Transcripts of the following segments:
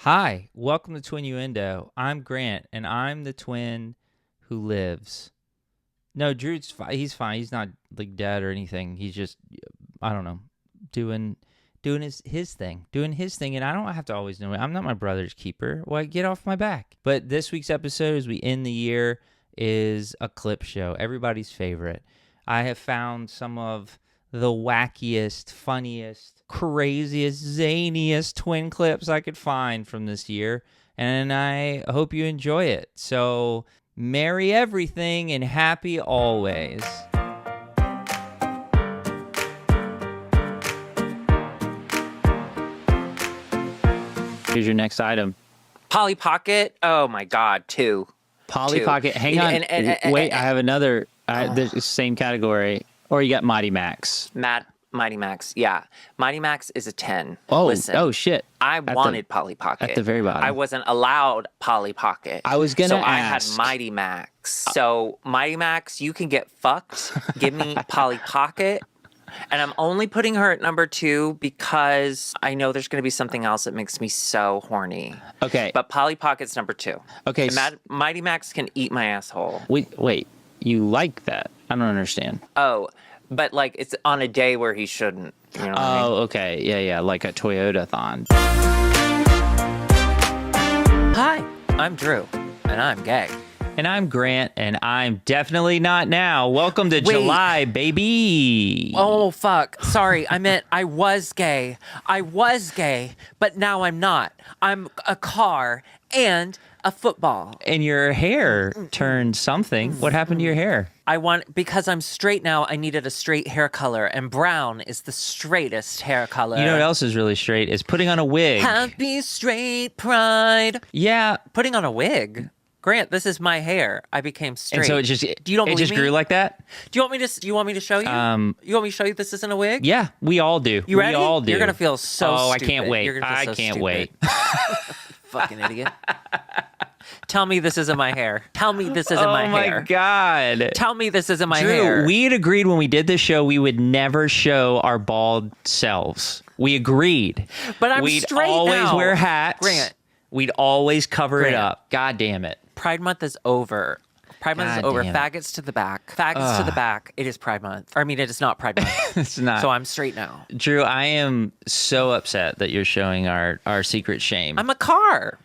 Hi, welcome to Twinnuendo. I'm Grant, and I'm the twin who lives. No, Drew's fine. He's fine. He's not like dead or anything. He's just, I don't know, doing his thing, and I don't have to always know it. I'm not my brother's keeper. Well, get off my back. But this week's episode, as we end the year, is a clip show. Everybody's favorite. I have found some of the wackiest, funniest, craziest, zaniest twin clips I could find from this year, and I hope you enjoy it. So, merry everything and happy always. Here's your next item. Polly Pocket. Oh my God, two. Polly Pocket. Hang on. Wait, I have another. The same category. Or you got Mighty Max. Mighty Max. Yeah. Mighty Max is a 10. Oh, listen, oh shit. I wanted Polly Pocket. At the very bottom. I wasn't allowed Polly Pocket. I was going to ask. So I had Mighty Max. So Mighty Max, you can get fucked. Give me Polly Pocket. And I'm only putting her at number 2 because I know there's going to be something else that makes me so horny. Okay. But Polly Pocket's number 2. Okay. Mighty Max can eat my asshole. Wait. You like that? I don't understand. Oh, but like it's on a day where he shouldn't. You know what I mean? Okay. Yeah. Like a Toyota-thon. Hi, I'm Drew, and I'm gay. And I'm Grant, and I'm definitely not now. Welcome to July, baby. Oh, fuck. Sorry, I meant I was gay. I was gay, but now I'm not. I'm a car and a football. And your hair turned something. What happened to your hair? Because I'm straight now, I needed a straight hair color, and brown is the straightest hair color. You know what else is really straight? Is putting on a wig. Happy straight pride. Yeah. Putting on a wig. Grant, this is my hair. I became straight. And so it just grew like that? Do you want me to show you? You want me to show you this isn't a wig? Yeah, we all do. You ready? We all do. You're going to feel so stupid. I can't wait. You're gonna feel I can't wait. Fucking idiot. Tell me this isn't my hair. Tell me this isn't my hair. Oh my God. Tell me this isn't my Drew, hair. we had agreed when we did this show we would never show our bald selves. We agreed. But I'm We'd straight always now. wear hats. Grant. We'd always cover it Grant. up. God damn it. Pride Month is over. Pride Month is over. Faggots to the back. Faggots to the back. It is Pride Month. I mean, it is not Pride Month. It's not. So I'm straight now. Drew, I am so upset that you're showing our secret shame. I'm a car.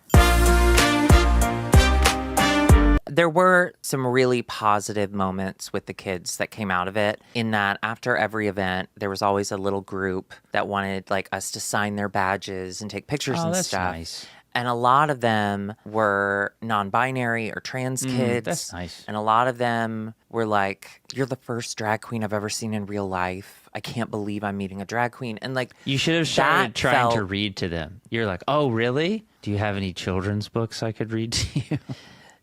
There were some really positive moments with the kids that came out of it, in that after every event, there was always a little group that wanted like us to sign their badges and take pictures and that's stuff. Nice. And a lot of them were non-binary or trans kids. That's nice. And a lot of them were like, "You're the first drag queen I've ever seen in real life. I can't believe I'm meeting a drag queen." And like, you should have started trying to read to them. You're like, "Oh, really? Do you have any children's books I could read to you?"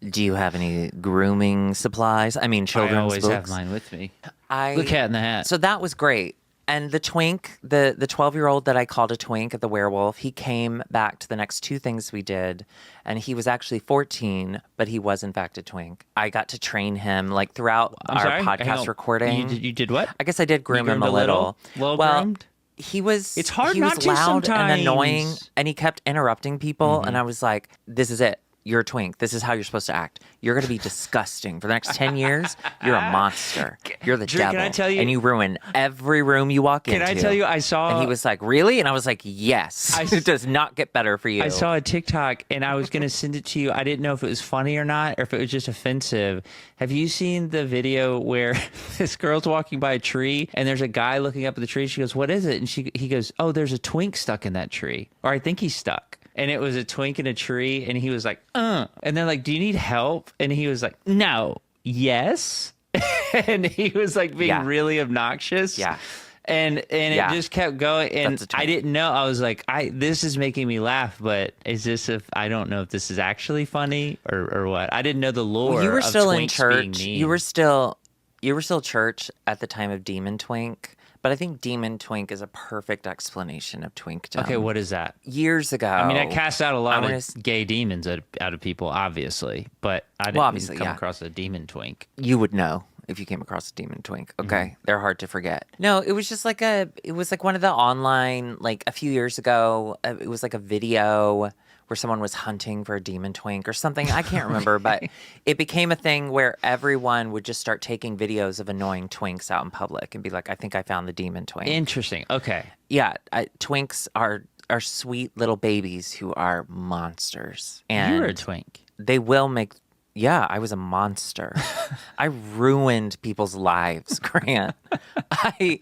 Do you have any grooming supplies? I mean, children's books. I always have mine with me. The Cat in the Hat. So that was great. And the twink, the 12-year-old that I called a twink, the werewolf, he came back to the next 2 things we did. And he was actually 14, but he was in fact a twink. I got to train him like throughout our podcast recording. You did what? I guess I did groom him a little. Well, groomed? He was. It's hard he not was to loud sometimes. and annoying, and he kept interrupting people. And I was like, "This is it. You're a twink. This is how you're supposed to act. You're going to be disgusting. For the next 10 years, you're a monster. You're the Drew, devil. can I tell you, and you ruin every room you walk into. Can I tell you, I saw... And he was like, "Really?" And I was like, "Yes. It does not get better for you." I saw a TikTok, and I was going to send it to you. I didn't know if it was funny or not, or if it was just offensive. Have you seen the video where this girl's walking by a tree, and there's a guy looking up at the tree? She goes, "What is it?" And he goes, "Oh, there's a twink stuck in that tree." Or I think he's stuck. And it was a twink in a tree, and he was like, And they're like, "Do you need help?" And he was like, "No, yes." And he was like being really obnoxious. Yeah. And it just kept going. And I didn't know. I was like, this is making me laugh, but is this I don't know if this is actually funny or what. I didn't know the lore. Well, you were still in being church. mean. You were still church at the time of Demon Twink. But I think Demon Twink is a perfect explanation of twinkdom. Okay, what is that? Years ago. I mean, I cast out a lot of gay demons out of people, obviously. But I didn't come across a demon twink. You would know if you came across a demon twink. Okay. They're hard to forget. No, it was just like it was like one of the online, like a few years ago, it was like a video where someone was hunting for a demon twink or something. I can't remember, but it became a thing where everyone would just start taking videos of annoying twinks out in public and be like, I think I found the demon twink. Interesting. Okay. Yeah, twinks are sweet little babies who are monsters. And You were a twink. they will make... Yeah, I was a monster. I ruined people's lives, Grant. I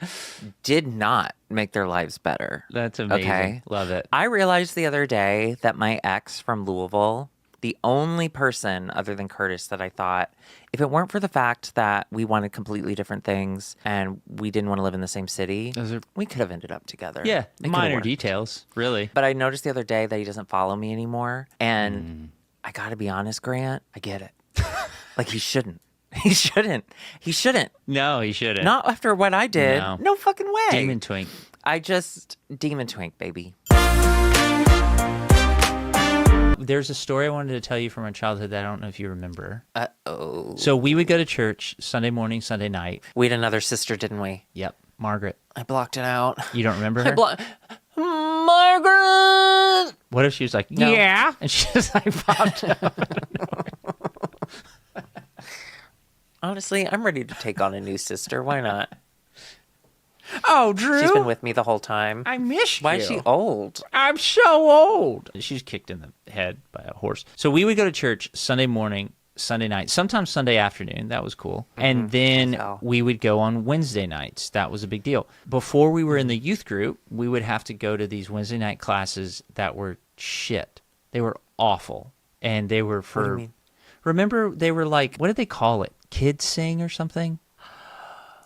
did not make their lives better. That's amazing. Okay? Love it. I realized the other day that my ex from Louisville, the only person other than Curtis that I thought, if it weren't for the fact that we wanted completely different things and we didn't want to live in the same city, we could have ended up together. Yeah, It could have minor worked. details, really. But I noticed the other day that he doesn't follow me anymore. And I got to be honest, Grant, I get it. Like, he shouldn't. He shouldn't. He shouldn't. No, he shouldn't. Not after what I did. No. No fucking way. Demon twink. Demon twink, baby. There's a story I wanted to tell you from our childhood that I don't know if you remember. Uh-oh. So we would go to church Sunday morning, Sunday night. We had another sister, didn't we? Yep, Margaret. I blocked it out. You don't remember her? Margaret! What if she was like, No. yeah? And she just like popped out. Honestly, I'm ready to take on a new sister. Why not? Oh, Drew. She's been with me the whole time. I miss you. Why is she old? I'm so old. She's kicked in the head by a horse. So we would go to church Sunday morning, Sunday night, sometimes Sunday afternoon. That was cool. And then we would go on Wednesday nights. That was a big deal. Before we were in the youth group, we would have to go to these Wednesday night classes that were shit. They were awful. And they were for... What do you mean? Remember, they were like, what did they call it? Kids sing or something?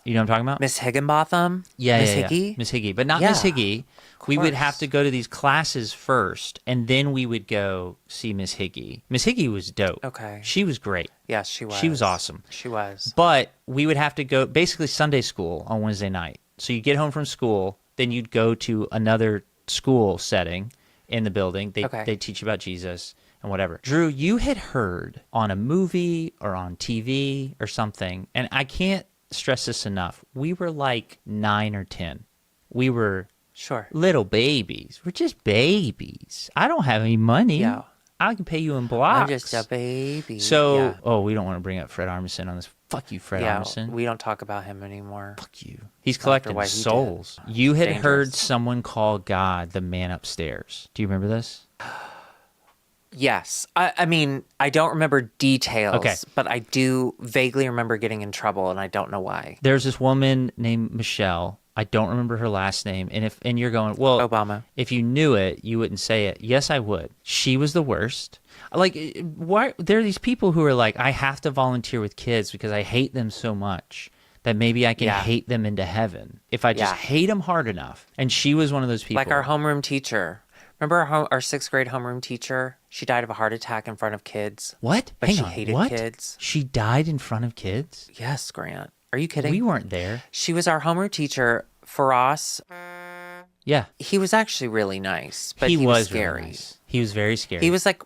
You know what I'm talking about? Miss Higginbotham? Yeah, Miss yeah, Higgy? yeah. Miss Higgy, but not Yeah, Miss Higgy. We would have course. to go to these classes first, and then we would go see Miss Higgy. Miss Higgy was dope. Okay. She was great. Yes, she was. She was awesome. She was. But we would have to go, basically Sunday school on Wednesday night. So you get home from school, then you'd go to another school setting in the building. They teach you about Jesus and whatever. Drew, you had heard on a movie or on TV or something, and I can't stress this enough. We were like 9 or 10. We were little babies. We're just babies. I don't have any money. Yeah. I can pay you in blocks. I'm just a baby. So, we don't want to bring up Fred Armisen on this. Fuck you, Fred Armisen. We don't talk about him anymore. Fuck you. He's collecting what he souls. did. You had Dangerous. heard someone call God the man upstairs. Do you remember this? Yes. I mean, I don't remember details, Okay. but I do vaguely remember getting in trouble, and I don't know why. There's this woman named Michelle. I don't remember her last name. And you're going, well, Obama. If you knew it, you wouldn't say it. Yes, I would. She was the worst. Like, why? There are these people who are like, I have to volunteer with kids because I hate them so much that maybe I can hate them into heaven if I just hate them hard enough. And she was one of those people. Like our homeroom teacher. Remember our 6th grade homeroom teacher? She died of a heart attack in front of kids. What? But Hang she on. hated What? kids. She died in front of kids? Yes, Grant. Are you kidding? We weren't there. She was our homeroom teacher. Faraz, Yeah. he was actually really nice, but he was really scary. nice. He was very scary.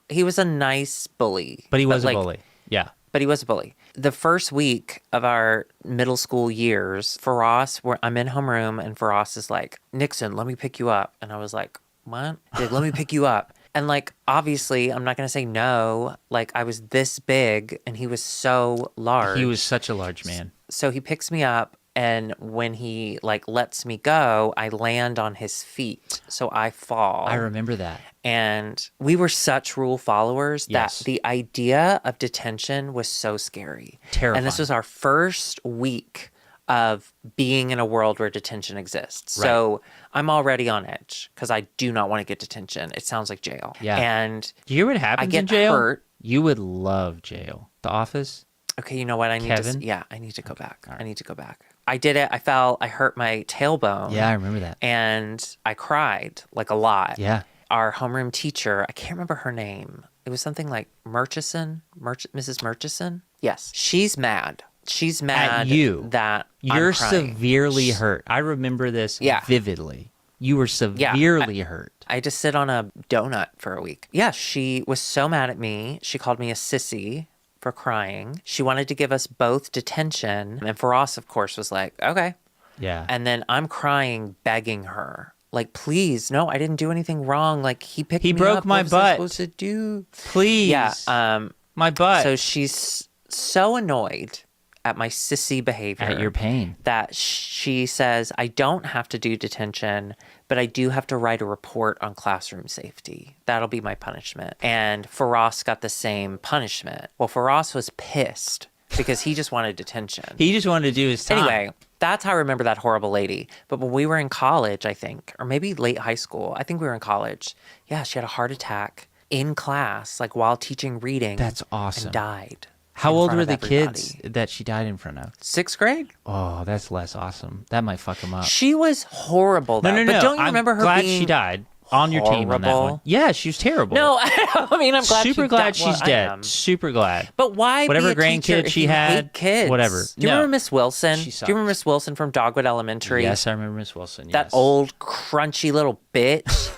He was a nice bully. But he was a bully. Yeah. But he was a bully. The first week of our middle school years, I'm in homeroom, and Faraz is like, Nixon, let me pick you up. And I was like, what? He's like, let me pick you up. And like, obviously, I'm not going to say no. Like, I was this big, and he was so large. He was such a large man. So he picks me up, and when he like lets me go, I land on his feet. So I fall. I remember that. And we were such rule followers Yes. that the idea of detention was so scary. Terrifying. And this was our first week of being in a world where detention exists. So I'm already on edge because I do not want to get detention. It sounds like jail. Yeah. And Do you hear what happens I get in jail? hurt. You would love jail. The Office? Okay, you know what? I need Kevin? I need to go back. I need to go back. I did it. I fell. I hurt my tailbone. Yeah, I remember that. And I cried like a lot. Yeah. Our homeroom teacher, I can't remember her name. It was something like Murchison, Mrs. Murchison. Yes. She's mad. She's mad At you. that You're I'm crying. severely hurt. I remember this vividly. You were severely hurt. I had to sit on a donut for a week. Yeah, she was so mad at me. She called me a sissy for crying. She wanted to give us both detention. And Faraz, of course, was like, okay. Yeah. And then I'm crying, begging her. Like, please, no, I didn't do anything wrong. Like, he picked me up. He broke my what was I butt. supposed to do? Please. Yeah. My butt. So she's so annoyed at my sissy behavior. At your pain. That she says, I don't have to do detention, but I do have to write a report on classroom safety. That'll be my punishment. And Faraz got the same punishment. Well, Faraz was pissed because he just wanted detention. He just wanted to do his time. Anyway, that's how I remember that horrible lady. But when we were in college, I think, or maybe late high school, I think we were in college. Yeah, she had a heart attack in class, like while teaching reading. That's awesome. And died. How in old front were of the everybody. kids that she died in front of? 6th grade? Oh, that's less awesome. That might fuck him up. She was horrible, though. No. But don't you remember I'm her glad being she died on your team on that horrible? one. Yeah, she was terrible. No, I mean, I'm glad Super glad well, she's I dead. am. Super glad. But why Whatever be a teacher grandkid if she you had, hate kids? whatever. Do you No. remember Miss Wilson? She Do sucked. you remember Miss Wilson from Dogwood Elementary? Yes, I remember Miss Wilson. That Yes. old, crunchy little bitch.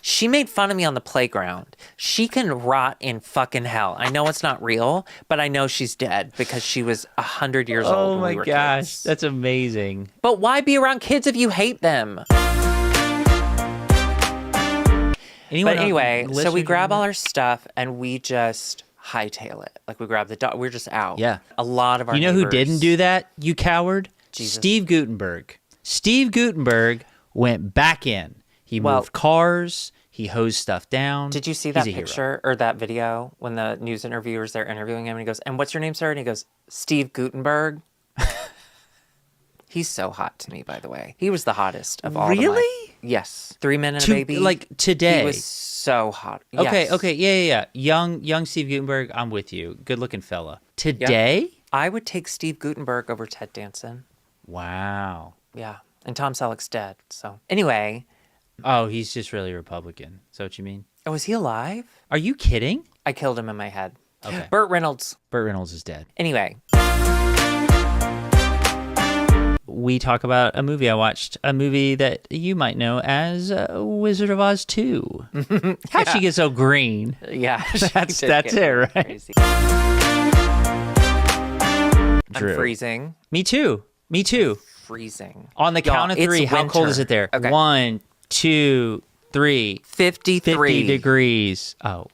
She made fun of me on the playground. She can rot in fucking hell. I know it's not real, but I know she's dead because she was 100 years old Oh when my we were gosh, kids. that's amazing. But why be around kids if you hate them? Anyone But anyway, so we listeners grab remember? all our stuff and we just hightail it. Like we grab the dog. We're just out. Yeah. A lot of our You know who neighbors- didn't do that, you coward? Jesus. Steve Gutenberg. Steve Gutenberg went back in. He moved cars. He hosed stuff down. Did you see He's that a hero. picture or that video when the news interviewers they're interviewing him and he goes, "And what's your name, sir?" And he goes, "Steve Gutenberg." He's so hot to me, by the way. He was the hottest of all. Really? Yes. 3 Men and a Baby. Like today. He was so hot. Okay, Yes. okay, yeah. Young Steve Gutenberg, I'm with you. Good looking fella. Today? I would take Steve Gutenberg over Ted Danson. Wow. Yeah. And Tom Selleck's dead. So anyway. Oh, he's just really Republican. Is that what you mean? Oh, is he alive? Are you kidding? I killed him in my head. Okay. Burt Reynolds. Burt Reynolds is dead. Anyway. We talk about a movie I watched, a movie that you might know as Wizard of Oz 2. How'd she get so green? Yeah. That's it, right? Crazy. Drew. I'm freezing. Me too. Freezing. On the Y'all, count of it's 3, how cold winter. is it there? Okay. 1, 2, 3. 53. 50 degrees. Oh,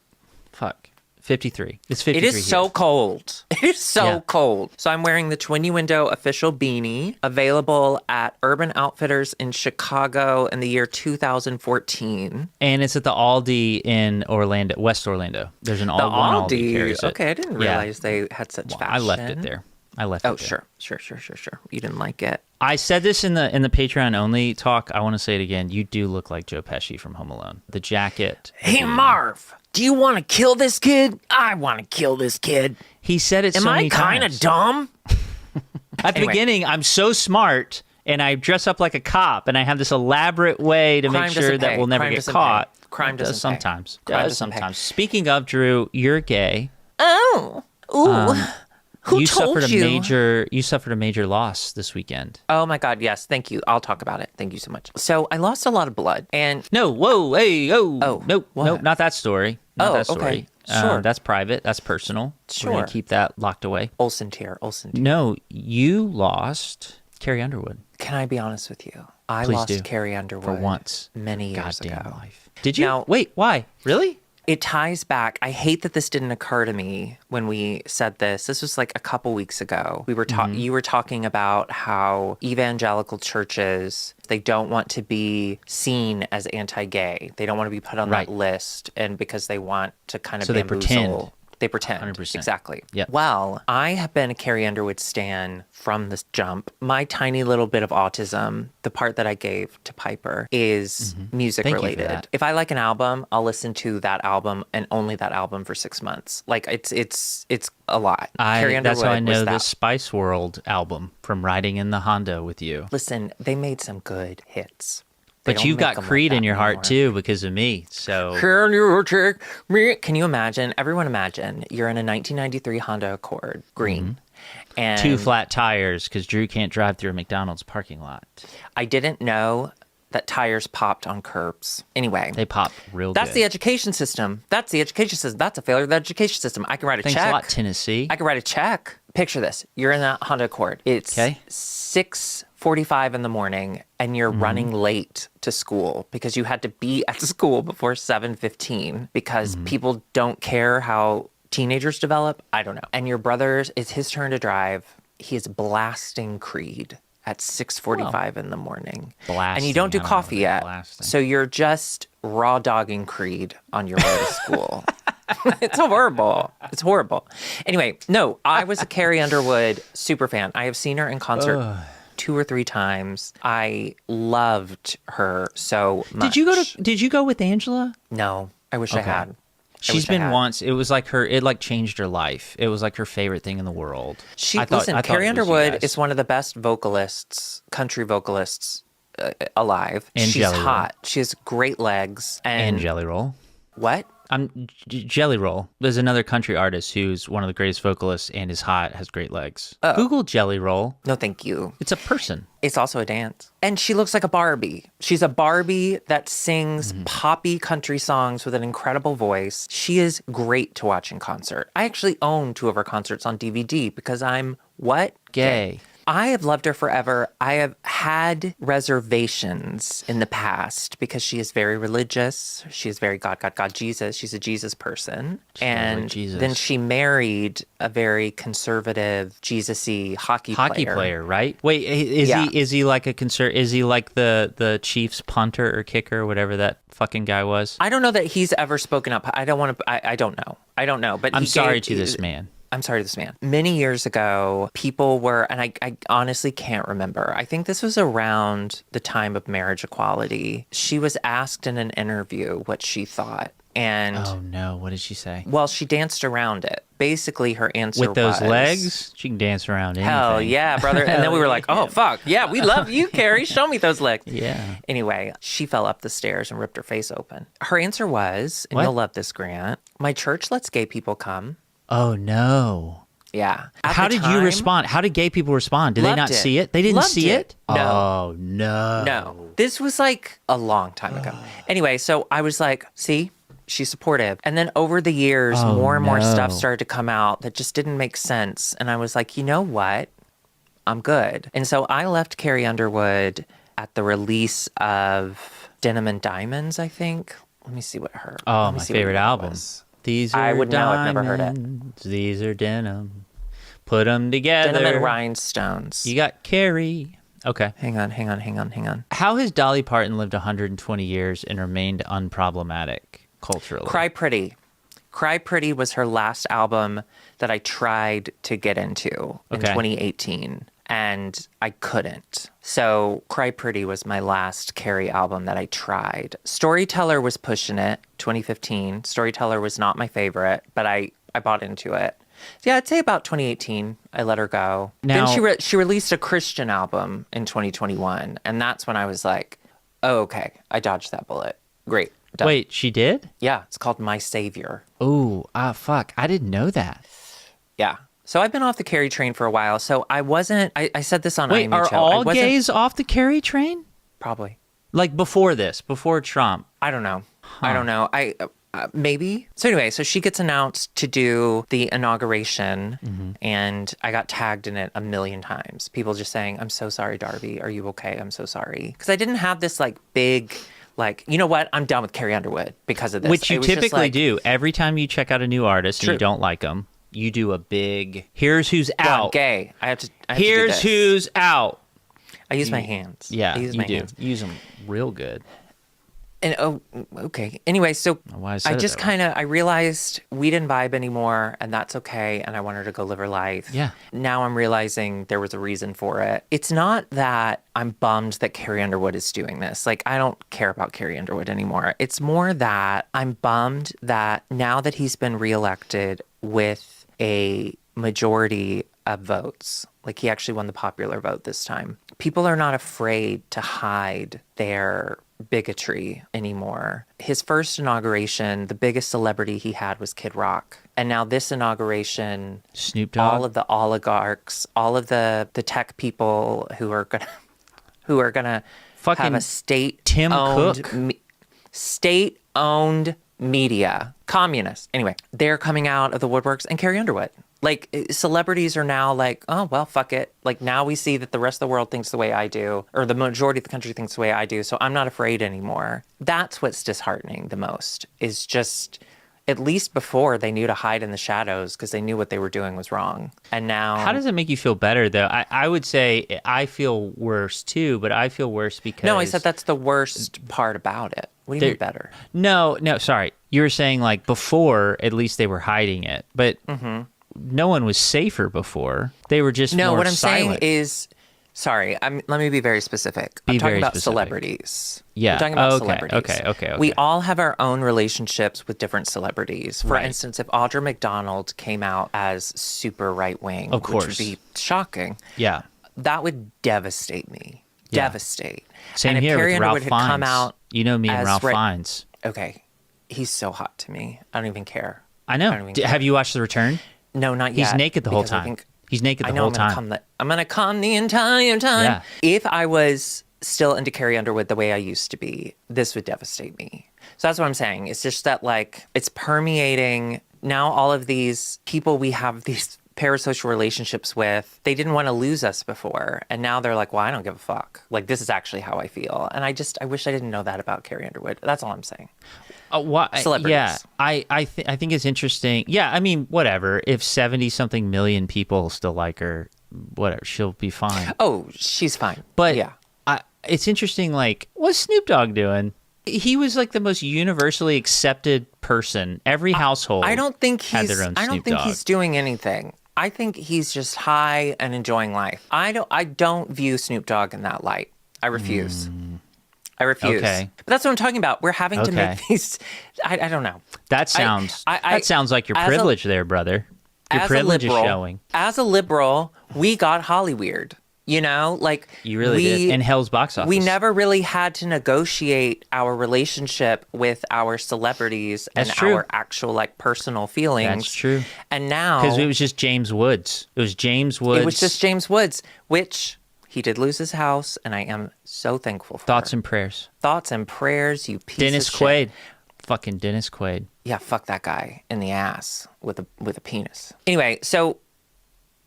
fuck. 53. It's 53 It is here. so cold. It is so Yeah. cold. So I'm wearing the Twinnuendo official beanie, available at Urban Outfitters in Chicago in the year 2014. And it's at the Aldi in Orlando, West Orlando. There's an The Aldi Aldi. carries it. Okay, I didn't Yeah. realize they had such Well, fashion. I left it there. Oh, sure. You didn't like it. I said this in the Patreon only talk. I want to say it again. You do look like Joe Pesci from Home Alone. The jacket. Hey, Marv, do you want to kill this kid? I want to kill this kid. He said it Am so I many kind times. of dumb? At the Anyway. beginning, I'm so smart, and I dress up like a cop, and I have this elaborate way to Crime make sure doesn't that pay. we'll never Crime get doesn't caught. pay. Crime It does doesn't pay. sometimes. Crime Does doesn't pay. sometimes. Speaking of, Drew, you're gay. Oh. Ooh. Who you told suffered you? You suffered a major loss this weekend. Oh my God, yes. Thank you. I'll talk about it. Thank you so much. So I lost a lot of blood and No, whoa, hey, oh, Oh, nope, what? nope, not that story. Not Oh, that story. okay. Sure. That's private. That's personal. We're Sure. gonna keep that locked away. Olsen tear. No, you lost Carrie Underwood Can I be honest with you? I Please lost do. Carrie Underwood for once. many years Goddamn ago. life. Did you? Now- Wait, why? Really? It ties back. I hate that this didn't occur to me when we said this. This was like a couple weeks ago. We were you were talking about how evangelical churches, they don't want to be seen as anti-gay. They don't want to be put on Right. that list, and because they want to kind of So they bamboozle. pretend. They pretend. 100%. Exactly. Yep. Well, I have been a Carrie Underwood stan from this jump. My tiny little bit of autism, the part that I gave to Piper, is music Thank you for related. that. If I like an album, I'll listen to that album and only that album for 6 months. Like it's a lot. Carrie That's how I Underwood was know that. the Spice World album from riding in the Honda with you. Listen, they made some good hits. They But don't you've make got them like Creed that in your heart anymore. too because of me. So Can you take me? Can you imagine? Everyone imagine you're in a 1993 Honda Accord, green. And 2 flat tires because Drew can't drive through a McDonald's parking lot. I didn't know that tires popped on curbs. Anyway, They pop real that's good. the education system. That's the education system. That's a failure of the education system. I can write a Thanks check. a lot, Tennessee. I can write a check. picture this. You're in that Honda Accord. It's Okay. 6:45 in the morning, and you're running late to school because you had to be at school before 7:15 because people don't care how teenagers develop. I don't know. And your brother's, it's his turn to drive. He is blasting Creed at 6:45 in the morning. Blasting. And you don't do I know coffee what yet. blasting. So you're just raw dogging Creed on your way to school. It's horrible. It's horrible. Anyway, no, I was a Carrie Underwood super fan. I have seen her in concert 2 or 3 times. I loved her so much. Did you go with Angela? No, I wish I had. She's been once. It was like it like changed her life. It was like her favorite thing in the world. Carrie Underwood is one of the best vocalists, country vocalists alive. And she's Jelly Roll. hot. She has great legs. And Jelly Roll. What? Jelly Roll. There's another country artist who's one of the greatest vocalists and is hot, has great legs. Oh. Google Jelly Roll. No, thank you. It's a person. It's also a dance. And she looks like a Barbie. She's a Barbie that sings poppy country songs with an incredible voice. She is great to watch in concert. I actually own 2 of her concerts on DVD because I'm what? Gay. I have loved her forever. I have had reservations in the past because she is very religious. She is very God, Jesus. She's a Jesus person. And Jesus. then she married a very conservative, Jesus-y hockey player, right? Wait, is he like a is he like the Chiefs punter or kicker or whatever that fucking guy was? I don't know that he's ever spoken up. I don't want to. I don't know. I don't know. But I'm sorry to this man. I'm sorry to this man. Many years ago, people were, and I honestly can't remember. I think this was around the time of marriage equality. She was asked in an interview what she thought. And oh no, what did she say? Well, she danced around it. Basically, her answer with those was, legs, she can dance around anything. Hell yeah, brother. And then we were like, oh, fuck. Yeah, we love you, Carrie. Show me those legs. Yeah. Anyway, she fell up the stairs and ripped her face open. Her answer was, and What? you'll love this, Grant, my church lets gay people come. Oh no. Yeah. How did you respond? How did gay people respond? Did they not see it? They didn't see it? No. Oh, no. No. This was like a long time ago. Anyway, so I was like, see, she's supportive. And then over the years, more and more stuff started to come out that just didn't make sense. And I was like, you know what? I'm good. And so I left Carrie Underwood at the release of Denim and Diamonds, I think. Let me see what her. Oh, my favorite album. These are I would know. diamonds. I've never heard it. These are denim. Put them together. Denim and Rhinestones. You got Carrie. Okay. Hang on. How has Dolly Parton lived 120 years and remained unproblematic culturally? Cry Pretty. Cry Pretty was her last album that I tried to get into in 2018. And I couldn't. So Cry Pretty was my last Carrie album that I tried. Storyteller was pushing it, 2015. Storyteller was not my favorite, but I bought into it. Yeah, I'd say about 2018, I let her go. Now, then she released a Christian album in 2021. And that's when I was like, oh, okay, I dodged that bullet. Great. Done. Wait, she did? Yeah, it's called My Savior. Ooh, fuck. I didn't know that. Yeah. So I've been off the Carrie train for a while. So I wasn't, I said this on Wait, IMHO. are all gays off the Carrie train? Probably. Like before Trump? I don't know. I don't know. Maybe. So anyway, so she gets announced to do the inauguration and I got tagged in it a million times. People just saying, I'm so sorry, Darby. Are you okay? I'm so sorry. Because I didn't have this like big, like, you know what? I'm done with Carrie Underwood because of this. Which you typically do. Every time you check out a new artist and you don't like them, you do a big, here's who's out. I'm gay. I have to here's do this. who's out. I use my hands. Yeah, I use you my do. hands. Use them real good. And okay. Anyway, so I just kind of, I realized we didn't vibe anymore and that's okay. And I want her to go live her life. Yeah. Now I'm realizing there was a reason for it. It's not that I'm bummed that Carrie Underwood is doing this. Like, I don't care about Carrie Underwood anymore. It's more that I'm bummed that now that he's been reelected with a majority of votes, like he actually won the popular vote this time, people are not afraid to hide their bigotry anymore. His first inauguration, the biggest celebrity he had was Kid Rock. And now this inauguration, Snoop Dogg, all of the oligarchs, all of the tech people who are gonna fucking have a Tim Cook, state-owned media, communists. Anyway, they're coming out of the woodworks, and Carrie Underwood. Like, celebrities are now like, oh, well, fuck it. Like, now we see that the rest of the world thinks the way I do, or the majority of the country thinks the way I do, so I'm not afraid anymore. That's what's disheartening the most, is just, at least before they knew to hide in the shadows because they knew what they were doing was wrong. And now... How does it make you feel better, though? I would say I feel worse, too, but I feel worse because... No, I said that's the worst part about it. What do you mean better? No, sorry. You were saying, like, before, at least they were hiding it, but... No one was safer before. They were just more what I'm silent. saying is, sorry, let me be very specific. I'm talking about celebrities. Yeah. I'm talking about celebrities. Okay. We all have our own relationships with different celebrities. For instance, if Audra McDonald came out as super right-wing, of course, which would be shocking. Yeah. That would devastate me. Yeah. Devastate. Same and if here Carrie with Underwood Ralph had Fiennes. come out you know me and Ralph Fiennes. Okay. He's so hot to me. I don't even care. I know. Have you watched The Return? No, not yet. He's naked the whole time. He's naked the whole time. I'm going to come the entire time. Yeah. If I was still into Carrie Underwood the way I used to be, this would devastate me. So that's what I'm saying. It's just that, like, it's permeating. Now all of these people we have these parasocial relationships with, they didn't want to lose us before. And now they're like, well, I don't give a fuck. Like, this is actually how I feel. And I wish I didn't know that about Carrie Underwood. That's all I'm saying. Celebrities. Yeah, I think it's interesting. Yeah, I mean, whatever. If 70-something million people still like her, whatever, she'll be fine. Oh, she's fine. But yeah, it's interesting. Like, what's Snoop Dogg doing? He was like the most universally accepted person. Every household. I don't think had their own Snoop I don't think Dogg. he's doing anything. I think he's just high and enjoying life. I don't view Snoop Dogg in that light. I refuse. I refuse. Okay. But that's what I'm talking about. We're having to make these. I don't know. That sounds. That sounds like your privilege there, brother. Your privilege is showing. As a liberal, we got Hollyweird. You know, like you really did in Hell's box office. We never really had to negotiate our relationship with our celebrities and our actual like personal feelings. That's true. And now, because it was just James Woods. It was just James Woods, which. He did lose his house, and I am so thankful for Thoughts and prayers. Thoughts and prayers, you piece Dennis of shit. Quaid. Fucking Dennis Quaid. Yeah, fuck that guy in the ass with a penis. Anyway, so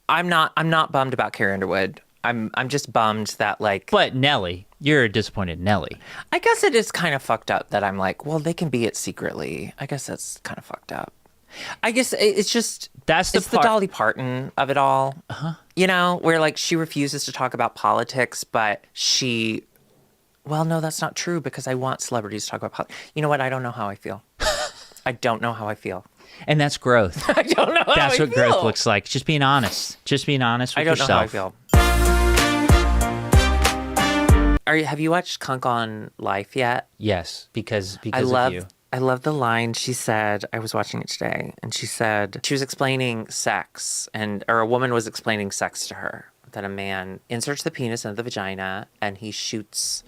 I'm not bummed about Carrie Underwood. I'm just bummed that, like... But Nelly. You're a disappointed Nelly. I guess it is kind of fucked up that I'm like, well, they can be it secretly. I guess that's kind of fucked up. I guess it's just... It's the Dolly Parton of it all. Uh-huh. You know, where like she refuses to talk about politics, but she... Well, no, that's not true because I want celebrities to talk about politics. You know what? I don't know how I feel. I don't know how I feel. And that's growth. I don't know how That's I what feel. growth looks like. Just being honest. Just being honest with yourself. I don't know how I feel. Have you watched Kunk on Life yet? Yes, because of you. I love the line she said. I was watching it today, and she said she was explaining sex, or a woman was explaining sex to her, that a man inserts the penis into the vagina and he shoots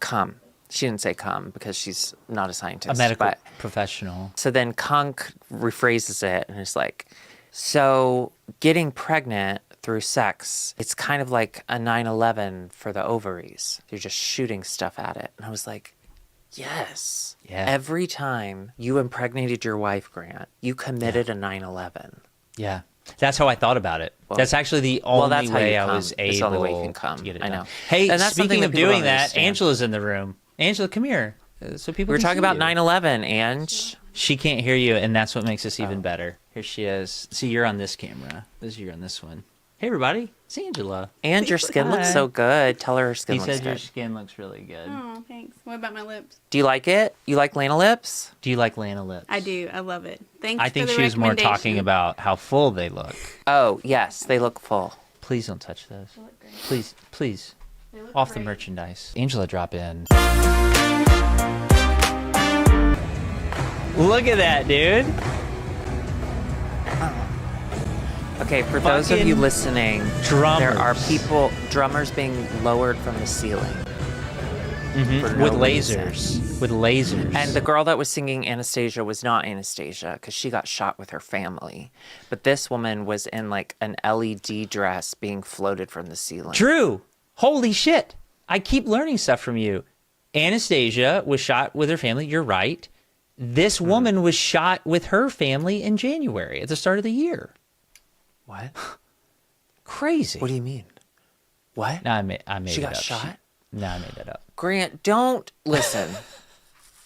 cum. She didn't say cum because she's not a scientist. A medical professional. So then Kunk rephrases it and is like, so getting pregnant through sex, it's kind of like a 9/11 for the ovaries. You're just shooting stuff at it. And I was like, yes. Yeah. Every time you impregnated your wife, Grant, you committed a 9/11. Yeah. That's how I thought about it. Well, that's actually the only way I was able the only way you can come. to get it I done. know. Hey, and that's speaking of doing that, understand. Angela's in the room. Angela, come here. So people We're can talking see about you. 9/11, Ange. She can't hear you, and that's what makes us even better. Here she is. See, you're on this camera. You're on this one. Hey, everybody. It's Angela. And your skin looks so good. Tell her skin looks good. He said your skin looks really good. Oh, thanks. What about my lips? Do you like it? You like Lana lips? Do you like Lana lips? I do. I love it. Thanks I think for the she was more recommendation. talking about how full they look. Oh, yes. They look full. Please don't touch those. They look great. Please. They look Off the great. merchandise. Angela, drop in. Look at that, dude. Okay, for those of you listening, drummers. there are drummers being lowered from the ceiling. Mm-hmm. No With reason. lasers. With lasers. And the girl that was singing Anastasia was not Anastasia because she got shot with her family. But this woman was in like an LED dress being floated from the ceiling. Drew, holy shit. I keep learning stuff from you. Anastasia was shot with her family. You're right. This woman was shot with her family in January at the start of the year. What? Crazy. What do you mean? What? No, I made She it got up. shot? No, I made that up. Grant, don't listen.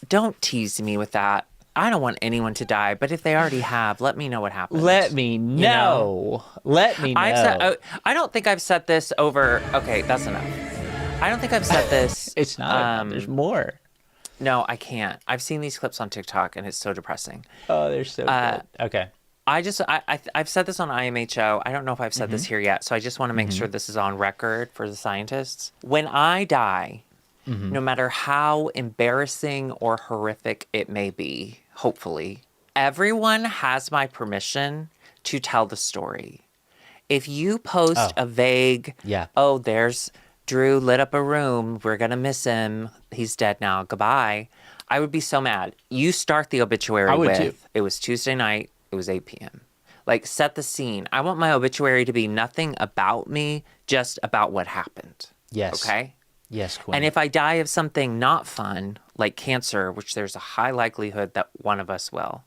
Don't tease me with that. I don't want anyone to die, but if they already have, let me know what happened. Let me know. Let me know. I don't think I've said this over. Okay, that's enough. I don't think I've said this. It's not. There's more. No, I can't. I've seen these clips on TikTok, and it's so depressing. Oh, they're so good. Okay. I've said this on IMHO. I don't know if I've said this here yet, so I just want to make sure this is on record for the scientists. When I die, no matter how embarrassing or horrific it may be, hopefully, everyone has my permission to tell the story. If you post a vague, oh, there's Drew lit up a room, we're going to miss him, he's dead now, goodbye, I would be so mad. You start the obituary with, too. It was Tuesday night, it was 8 p.m. Like, set the scene. I want my obituary to be nothing about me, just about what happened. Yes. Okay? Yes, Queen. And if I die of something not fun, like cancer, which there's a high likelihood that one of us will,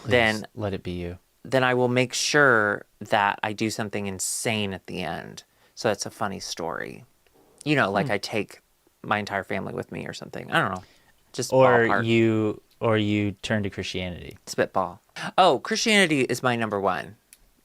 then let it be you. Then I will make sure that I do something insane at the end. So it's a funny story. You know, like I take my entire family with me or something. I don't know. Just ballpark. you turn to Christianity. Spitball. Oh, Christianity is my number one.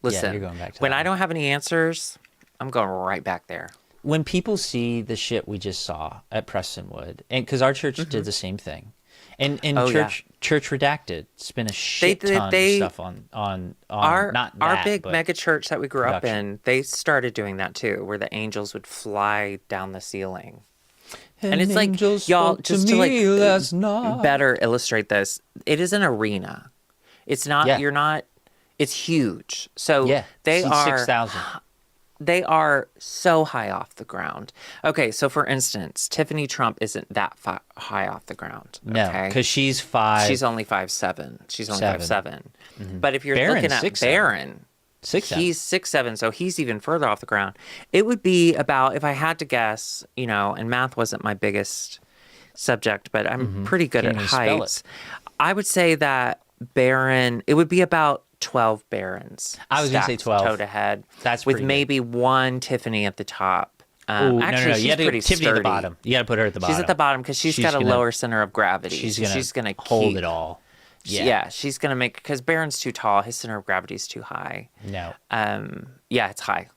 Listen, yeah, you're going back to when that I one. don't have any answers, I'm going right back there. When people see the shit we just saw at Prestonwood, and because our church did the same thing, and church redacted spent a shit ton of stuff on our not that, our big but mega church that we grew up production. in. They started doing that too, where the angels would fly down the ceiling. And it's like, y'all, just to like better illustrate this, it is an arena. It's not, you're not, it's huge. So they are 6,000. They are so high off the ground. Okay, so for instance, Tiffany Trump isn't that high off the ground. No, okay? because she's 5. She's only 5'7". She's only 5'7". But if you're Barron's looking at 6'7". Barron, 6'7". he's 6'7", so he's even further off the ground. It would be about, if I had to guess, you know, and math wasn't my biggest subject, but I'm pretty good at heights. I would say that Barron, it would be about 12 Barons. I was going to say 12. Toe to head. That's with pretty maybe one Tiffany at the top. Ooh, actually, no. she's You had to pretty get Tiffany sturdy. at the bottom. You got to put her at the bottom. She's at the bottom because she's got a lower center of gravity. She's going to hold it all. Yeah, she's going to make, because Barron's too tall. His center of gravity is too high. No. Yeah, it's high.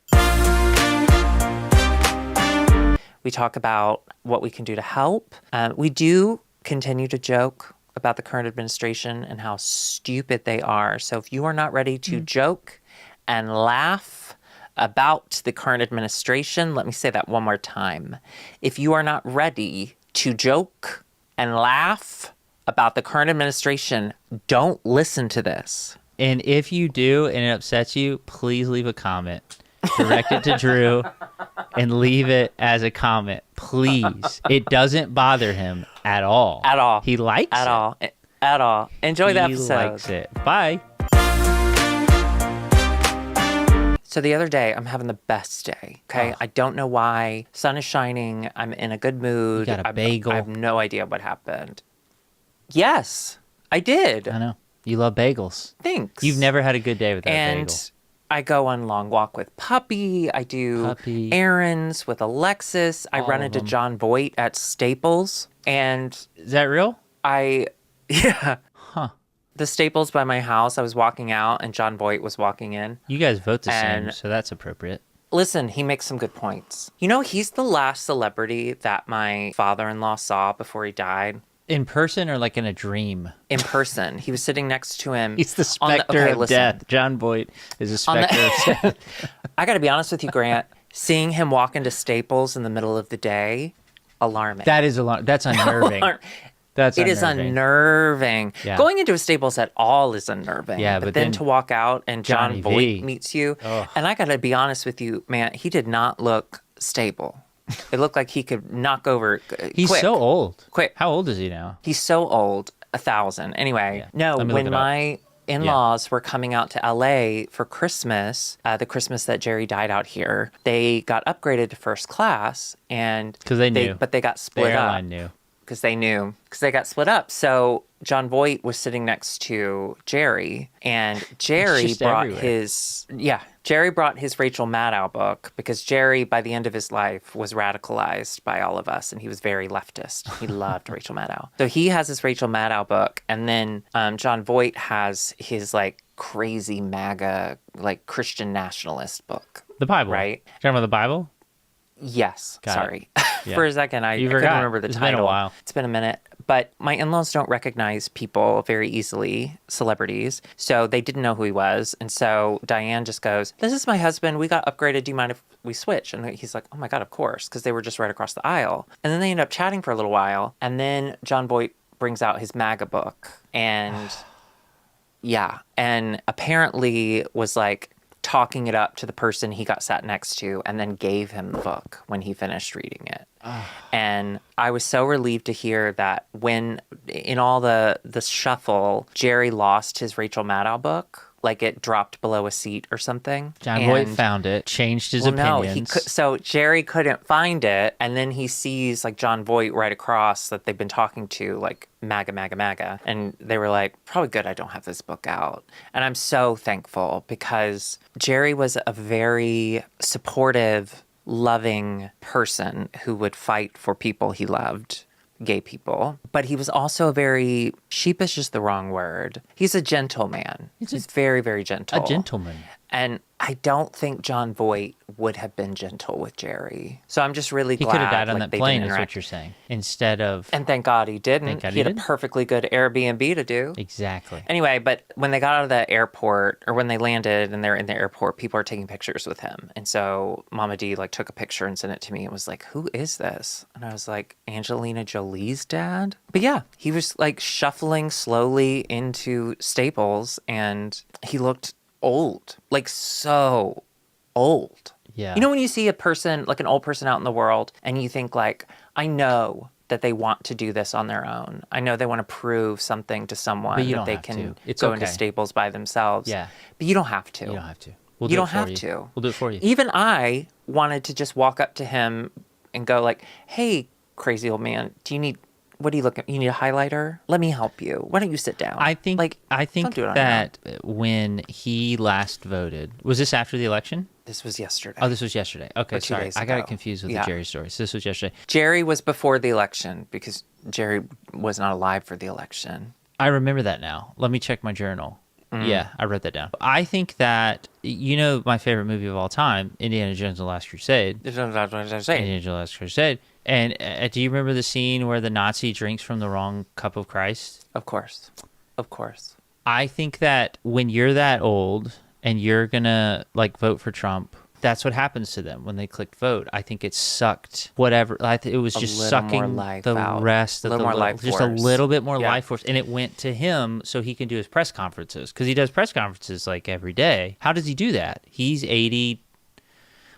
We talk about what we can do to help. We do continue to joke about the current administration and how stupid they are. So if you are not ready to joke and laugh about the current administration, let me say that one more time. If you are not ready to joke and laugh about the current administration, don't listen to this. And if you do and it upsets you, please leave a comment. Direct it to Drew and leave it as a comment, please. It doesn't bother him at all. At all. He likes at it. all. At all. Enjoy the episode. He likes it. Bye. So the other day, I'm having the best day, okay? I don't know why. Sun is shining. I'm in a good mood. You got a bagel. I have no idea what happened. Yes, I did. I know. You love bagels. Thanks. You've never had a good day without a bagel. And I go on long walk with Puppy. I do errands with Alexis. I run into John Voight at Staples. And is that real? Yeah. The Staples by my house, I was walking out and John Voight was walking in. You guys vote the same, so that's appropriate. Listen, he makes some good points. You know, he's the last celebrity that my father-in-law saw before he died. In person or like in a dream? In person. He was sitting next to him. He's the specter of death. John Voight is a specter of death. I got to be honest with you, Grant. Seeing him walk into Staples in the middle of the day, alarming. That is alarming. That's unnerving. It is unnerving. Yeah. Going into a Staples at all is unnerving. Yeah, but then to walk out and John Voight meets you. Ugh. And I got to be honest with you, man, he did not look stable. It looked like he could knock over He's quick. so old. Quick. How old is he now? He's so old. 1,000. Anyway, no, when my in-laws were coming out to LA for Christmas, the Christmas that Jerry died out here, they got upgraded to first class. And because they knew. But they got split the up. airline knew. because they knew, because they got split up. So John Voight was sitting next to Jerry, and Jerry just brought everywhere. Jerry brought his Rachel Maddow book, because Jerry, by the end of his life, was radicalized by all of us, and he was very leftist. He loved Rachel Maddow. So he has his Rachel Maddow book, and then John Voight has his like crazy MAGA, like Christian nationalist book. The Bible. Right? You talking about the Bible? Yes. Got it. Sorry. Yeah. For a second, I You couldn't forgot. remember the It's title. been a while. It's been a minute. But my in-laws don't recognize people very easily, celebrities. So they didn't know who he was. And so Diane just goes, "This is my husband. We got upgraded. Do you mind if we switch?" And he's like, "Oh my God, of course." Because they were just right across the aisle. And then they end up chatting for a little while. And then John Voight brings out his MAGA book. And yeah. And apparently was like talking it up to the person he got sat next to, and then gave him the book when he finished reading it. And I was so relieved to hear that when in all the shuffle, Jerry lost his Rachel Maddow book. Like it dropped below a seat or something. John Voight found it, changed his opinions. So Jerry couldn't find it, and then he sees like John Voight right across that they've been talking to, like MAGA, MAGA, MAGA, and they were like, "Probably good I don't have this book out." And I'm so thankful, because Jerry was a very supportive, loving person who would fight for people he loved, gay people. But he was also a very, sheepish is the wrong word. He's a gentleman. He's very, very gentle. A gentleman. And I don't think John Voight would have been gentle with Jerry. So I'm just really He glad. could have died on that they plane, didn't is what interact. you're saying. Instead of... And thank God he didn't. Thank God he he had a didn't. perfectly good Airbnb to do. Exactly. Anyway, but when they got out of the airport, or when they landed and they're in the airport, people are taking pictures with him. And so Mama D like took a picture and sent it to me and was like, "Who is this?" And I was like, "Angelina Jolie's dad?" But yeah, he was like shuffling slowly into Staples, and he looked old, like so old. Yeah. You know when you see a person, like an old person out in the world, and you think like, I know that they want to do this on their own. I know they want to prove something to someone But you that don't they have can to. It's go into okay. Staples by themselves. Yeah. But you don't have to. You don't have to. You do don't it for have you. to. We'll do it for you. Even I wanted to just walk up to him and go like, "Hey, crazy old man, what are you looking? You need a highlighter? Let me help you. Why don't you sit down?" I think don't do it on your that when he last voted, was this after the election? This was yesterday. Oh, this was yesterday. Okay, Or 2 sorry. days I got it ago. confused with Yeah. the Jerry story. So this was yesterday. Jerry was before the election because Jerry was not alive for the election. I remember that now. Let me check my journal. Yeah, I wrote that down. I think that, you know, my favorite movie of all time, Indiana Jones and the Last Crusade. Indiana Jones and the Last Crusade. And do you remember the scene where the Nazi drinks from the wrong cup of Christ? Of course. Of course. I think that when you're that old and you're going to like vote for Trump, that's what happens to them when they click vote. I think it sucked whatever. It was A just little more sucking life the out. rest of A little the more life just force. a little bit more Yeah. life force. And it went to him so he can do his press conferences, because he does press conferences like every day. How does he do that? He's 80,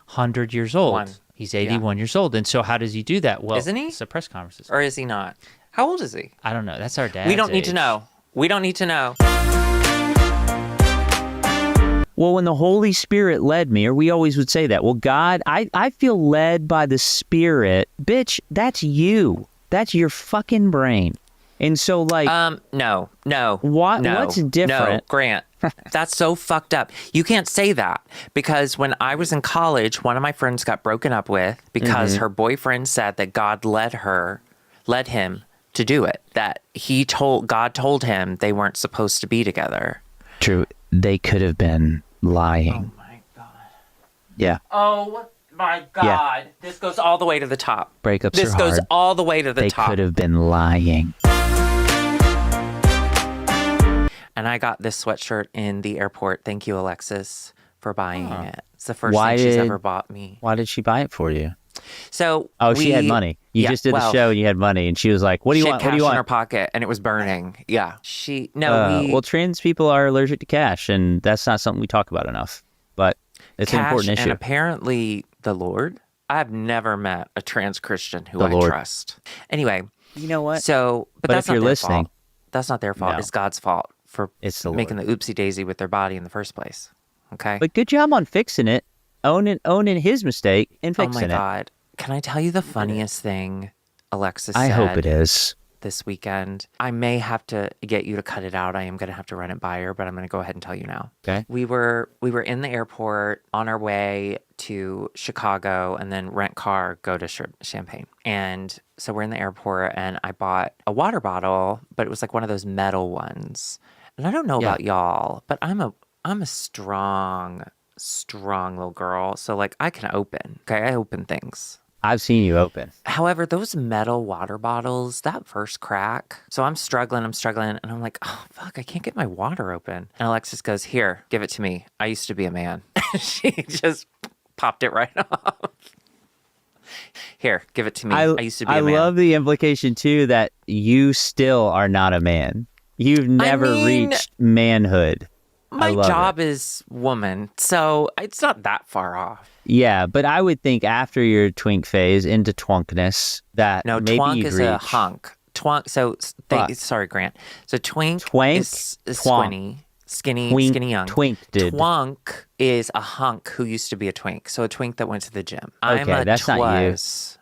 100 years old. He's 81 years old. And so how does he do that? Well, Isn't he? It's the press conferences. Or is he not? How old is he? I don't know. That's our dad. We don't need to know. We don't need to know. Well, when the Holy Spirit led me, or we always would say that, well, God, I feel led by the Spirit. Bitch, that's you. That's your fucking brain. And so, like... No. What's different? No, Grant. That's so fucked up. You can't say that, because when I was in college, one of my friends got broken up with because her boyfriend said that God led him to do it. That God told him they weren't supposed to be together. True. They could have been lying. Oh my God. Yeah. Oh my God. Yeah. This goes all the way to the top. Breakups This are goes hard. all the way to the They top. could have been lying. And I got this sweatshirt in the airport. Thank you, Alexis, for buying it. It's the first Why thing she's did- ever bought me. Why did she buy it for you? So Oh, she had money. You just did the show and you had money. And she was like, what do you she want? had What do cash you in her want? pocket, and it was burning. Yeah. Well, trans people are allergic to cash, and that's not something we talk about enough. But it's an cash important issue. and apparently the Lord. I've never met a trans Christian who The I Lord. trust. Anyway, You know what? so but But that's if you're not their listening- fault. That's not their fault. No. It's God's fault for It's the making Lord. the oopsie daisy with their body in the first place. Okay. But good job on fixing it, owning his mistake and Oh fixing my it. God. Can I tell you the funniest thing? Alexis I said hope it is. this weekend. I may have to get you to cut it out. I am going to have to run it by her, but I'm going to go ahead and tell you now. Okay. We were in the airport on our way to Chicago and then rent car, go to Champaign. And so we're in the airport and I bought a water bottle, but it was like one of those metal ones. And I don't know about y'all, but I'm a strong little girl. So like I can open. Okay, I open things. I've seen you open. However, those metal water bottles, that first crack. So I'm struggling, and I'm like, oh, fuck, I can't get my water open. And Alexis goes, here, give it to me. I used to be a man. She just popped it right off. Here, give it to me. I used to be a man. I love the implication, too, that you still are not a man. You've never reached manhood. My job is woman, so it's not that far off. Yeah, but I would think after your twink phase into twonkness that maybe twonk you'd is reach. a hunk. Twonk. So sorry, Grant. So twink is twonk. skinny young. Twink did. Twonk is a hunk who used to be a twink. So a twink that went to the gym. Okay, I'm a that's not you.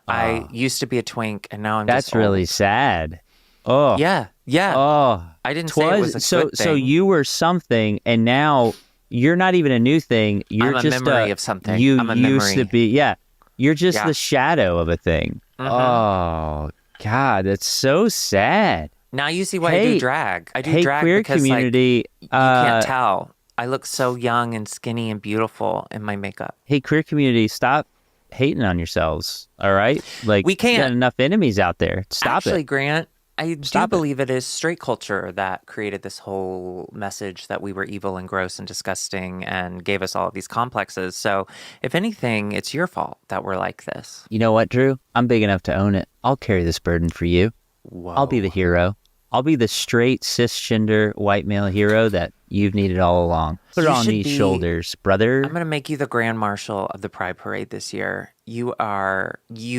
I used to be a twink, and now I'm. That's just old. really sad. Oh yeah. Oh, I didn't say it was a good thing. So you were something, and now you're not even a new thing. You're I'm just a memory of something. You I'm a used memory. to be. Yeah, you're just the shadow of a thing. Mm-hmm. Oh God, that's so sad. Now you see why I do drag. I do drag queer because community. you can't tell. I look so young and skinny and beautiful in my makeup. Hey, queer community, stop hating on yourselves. All right, like we can't. You got enough enemies out there. Stop Actually, it. Grant, I do believe it is straight culture that created this whole message that we were evil and gross and disgusting and gave us all of these complexes. So if anything, it's your fault that we're like this. You know what, Drew? I'm big enough to own it. I'll carry this burden for you. Whoa. I'll be the hero. I'll be the straight, cisgender, white male hero that you've needed all along. Put it on these shoulders, brother. I'm going to make you the Grand Marshal of the Pride Parade this year. You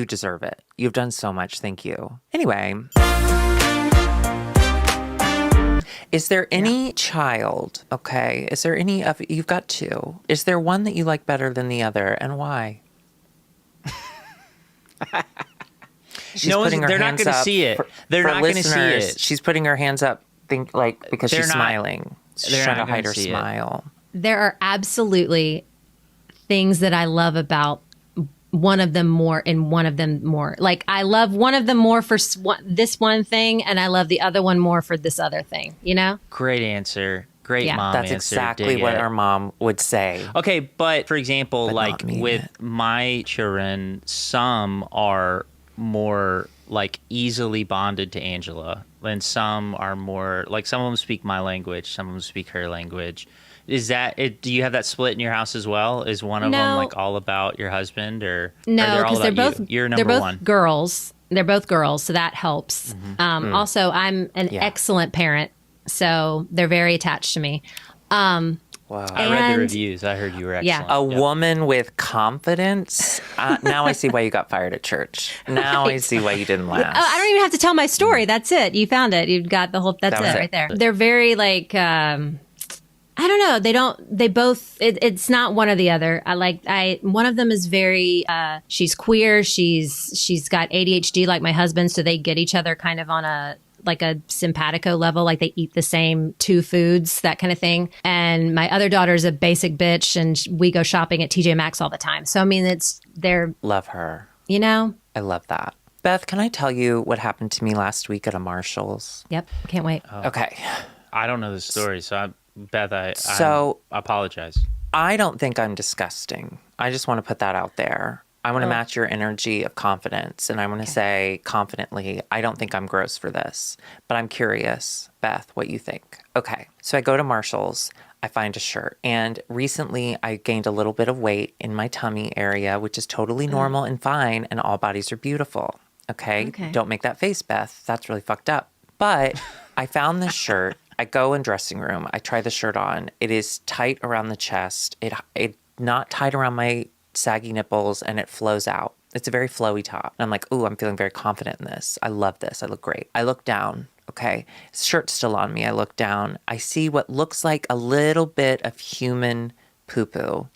deserve it. You've done so much. Thank you. Anyway. Is there any child, okay, is there any of, you've got two, is there one that you like better than the other, and why? They're not going to see it. They're not going to see it. She's putting her hands up, because she's smiling. She's trying to hide her smile. There are absolutely things that I love about one of them more and one of them more. Like, I love one of them more for this one thing, and I love the other one more for this other thing, you know? Great answer. Great mom That's answer. exactly what our mom would say. Okay, but for example, like with my children, some are more like easily bonded to Angela, and some are more like, some of them speak my language, some of them speak her language. Is that it? Do you have that split in your house as well? Is one of them like all about your husband, or no? Because they're both You're number they're both one. Girls. They're both girls, so that helps. Also, I'm an excellent parent, so they're very attached to me. Wow. I read the reviews. I heard you were excellent. A woman with confidence. Now I see why you got fired at church. Now I see why you didn't last. I don't even have to tell my story. That's it. You found it. You've got the whole. That's it right there. They're very like. I don't know. They both, it's not one or the other. One of them is very, she's queer. She's got ADHD like my husband. So they get each other kind of on a simpatico level. Like they eat the same two foods, that kind of thing. And my other daughter's a basic bitch and we go shopping at TJ Maxx all the time. So, I mean, love her. You know? I love that. Beth, can I tell you what happened to me last week at a Marshall's? Yep. Can't wait. Okay. I don't know the story. So Beth, I apologize. I don't think I'm disgusting. I just want to put that out there. I want to match your energy of confidence. And I want to say confidently, I don't think I'm gross for this. But I'm curious, Beth, what you think. Okay. So I go to Marshall's. I find a shirt. And recently I gained a little bit of weight in my tummy area, which is totally normal and fine. And all bodies are beautiful. Okay? Don't make that face, Beth. That's really fucked up. But I found this shirt. I go in dressing room. I try the shirt on. It is tight around the chest. It not tight around my saggy nipples, and it flows out. It's a very flowy top. And I'm like, ooh, I'm feeling very confident in this. I love this. I look great. I look down. Okay. Shirt's still on me. I look down. I see what looks like a little bit of human poo-poo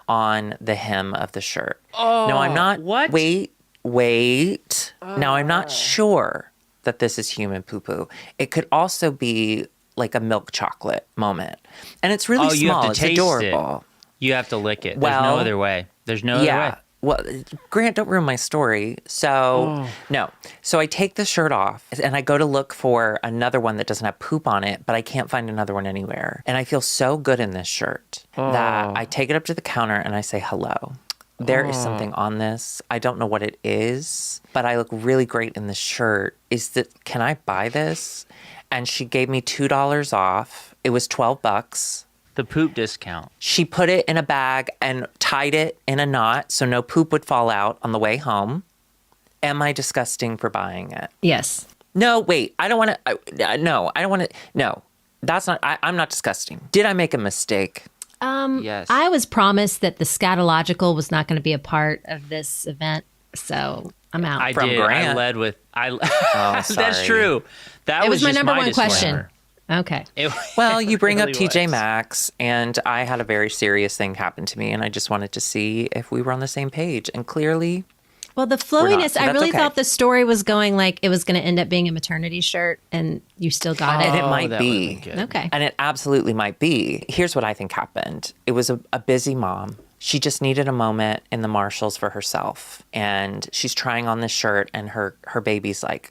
on the hem of the shirt. Oh, no, I'm not. What? Wait. wait. Now, I'm not sure that this is human poo-poo. It could also be like a milk chocolate moment. And it's really You have small. to It's taste adorable. You have to lick it. There's Well, no other way. There's no other way. Well, Grant, don't ruin my story. So, no. So I take the shirt off and I go to look for another one that doesn't have poop on it, but I can't find another one anywhere. And I feel so good in this shirt that I take it up to the counter and I say, hello. There is something on this. I don't know what it is, but I look really great in this shirt. Can I buy this? And she gave me $2 off. It was $12. The poop discount. She put it in a bag and tied it in a knot so no poop would fall out on the way home. Am I disgusting for buying it? Yes. No, wait. I don't want to. No, I don't want to. No, that's not. I'm not disgusting. Did I make a mistake? Yes. I was promised that the scatological was not going to be a part of this event, so I'm out. I From did. Grant. I led with. That's sorry. true. That It was my just number one disclaimer. question. Okay. Well, you bring up really TJ was. Maxx, and I had a very serious thing happen to me, and I just wanted to see if we were on the same page. And clearly, Well, the not, flowiness, so I that's really okay. thought the story was going like it was going to end up being a maternity shirt, and you still got and it. it might that be. would've been good. Okay. And it absolutely might be. Here's what I think happened. It was a busy mom. She just needed a moment in the Marshalls for herself. And she's trying on this shirt, and her baby's like,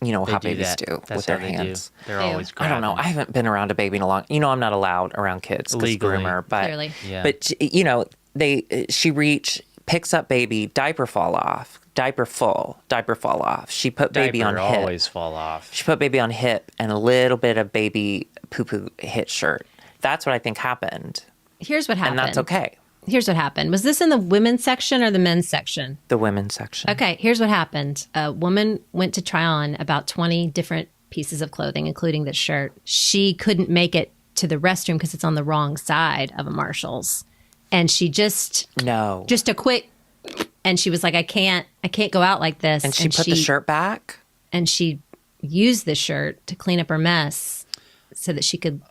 you know how They do babies that. do That's with their how they hands. do. They're Ew. always I don't know. I grabbing. haven't been around a baby in a long. I'm not allowed around kids because Legally. groomer. But Clearly. Yeah. but she picks up baby, diaper fall off, diaper fall off. She put baby on Diaper hip. always fall off. She put baby on hip and a little bit of baby poo poo hit shirt. That's what I think happened, Here's what happened. and that's okay. Here's what happened. Was this in the women's section or the men's section? The women's section. Okay, here's what happened. A woman went to try on about 20 different pieces of clothing, including this shirt. She couldn't make it to the restroom because it's on the wrong side of a Marshall's. And she just a quick, and she was like, I can't go out like this. And she put the shirt back. And she used the shirt to clean up her mess so that she could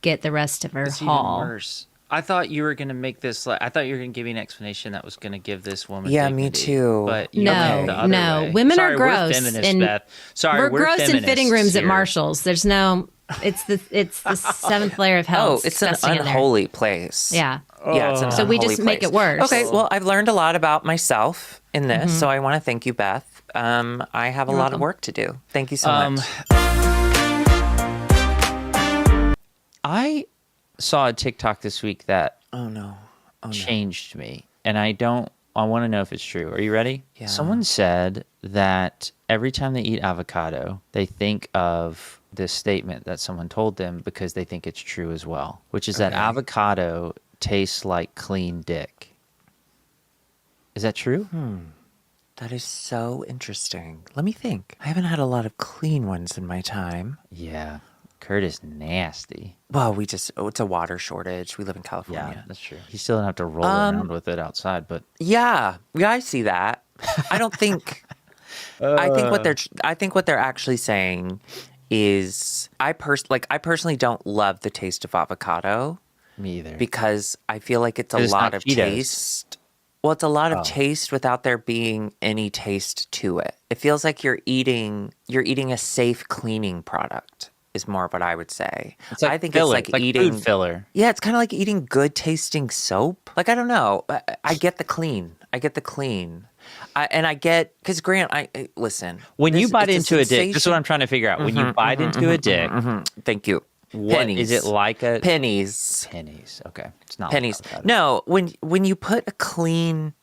get the rest of her It's even haul. worse. I thought you were going to make this. I thought you were going to give me an explanation that was going to give this woman. Yeah, me dignity, too. But you No, went the other no. way. Women Sorry, are gross We're feminists, and Beth. Sorry, we're gross in feminists fitting rooms at here. Marshalls. There's no. It's the seventh layer of hell. Oh, it's an disgusting in there. unholy place. Yeah. Yeah, it's an So we unholy just make place. it worse. Okay, well, I've learned a lot about myself in this, so I want to thank you, Beth. I have a lot of work to do. Thank you so much. I saw a TikTok this week that Oh no. changed me, and I want to know if it's true. Are you ready? Yeah. Someone said that every time they eat avocado, they think of this statement that someone told them because they think it's true as well, which is that avocado tastes like clean dick. Is that true? That is so interesting. Let me think. I haven't had a lot of clean ones in my time. Yeah. Kurt is nasty. Well, it's a water shortage. We live in Yeah, California. that's true. He still don't have to roll around with it outside, but Yeah, I see that. I don't think. I think what they're actually saying is I personally don't love the taste of avocado me either. because I feel like it's a 'Cause it's lot not of Cheetos. taste. Well, it's a lot of taste without there being any taste to it. It feels like you're eating a safe cleaning product. Is more of what I would say. It's like I think filler. it's like food eating filler. Yeah, it's kind of like eating good tasting soap. Like, I don't know. I get the clean. I get, because Grant, listen. When you bite it's a into a dick, this is sensation. what I'm trying to figure out. When you bite into a dick, Thank you. what Pennies. is it like a Pennies. pennies? Okay, it's not Pennies. Like avocado. No, when you put a clean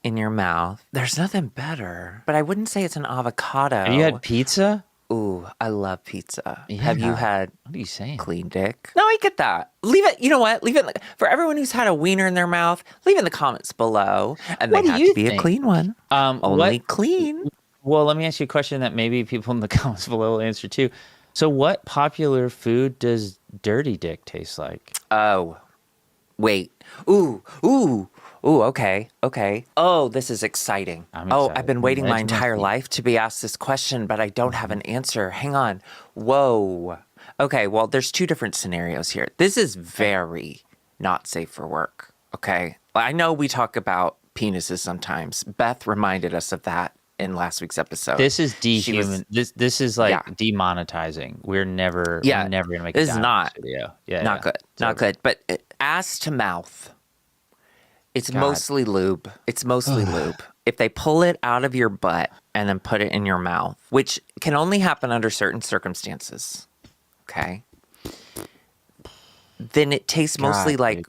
in your mouth, there's nothing better. But I wouldn't say it's an avocado. Have you had pizza? Ooh, I love pizza. Yeah. Have you had What are you saying? clean dick? No, I get that. Leave it. You know what? Leave it for everyone who's had a wiener in their mouth. Leave it in the comments below, and What they do have you to be think? a clean one. Only what? clean. Well, let me ask you a question that maybe people in the comments below will answer too. So, what popular food does dirty dick taste like? Oh, wait. Ooh. Okay. Oh, this is exciting. I'm Oh, excited. I've been waiting my Edge my entire feet. life to be asked this question, but I don't have an answer. Hang on. Whoa. Okay, well, there's two different scenarios here. This is very not safe for work. Okay. I know we talk about penises sometimes. Beth reminded us of that in last week's episode. This is this is like demonetizing. We're never gonna make this a is dime not in this video. Yeah, not good. Not good. But ass to mouth, it's mostly lube. It's mostly lube. If they pull it out of your butt and then put it in your mouth, which can only happen under certain circumstances, okay, then it tastes mostly like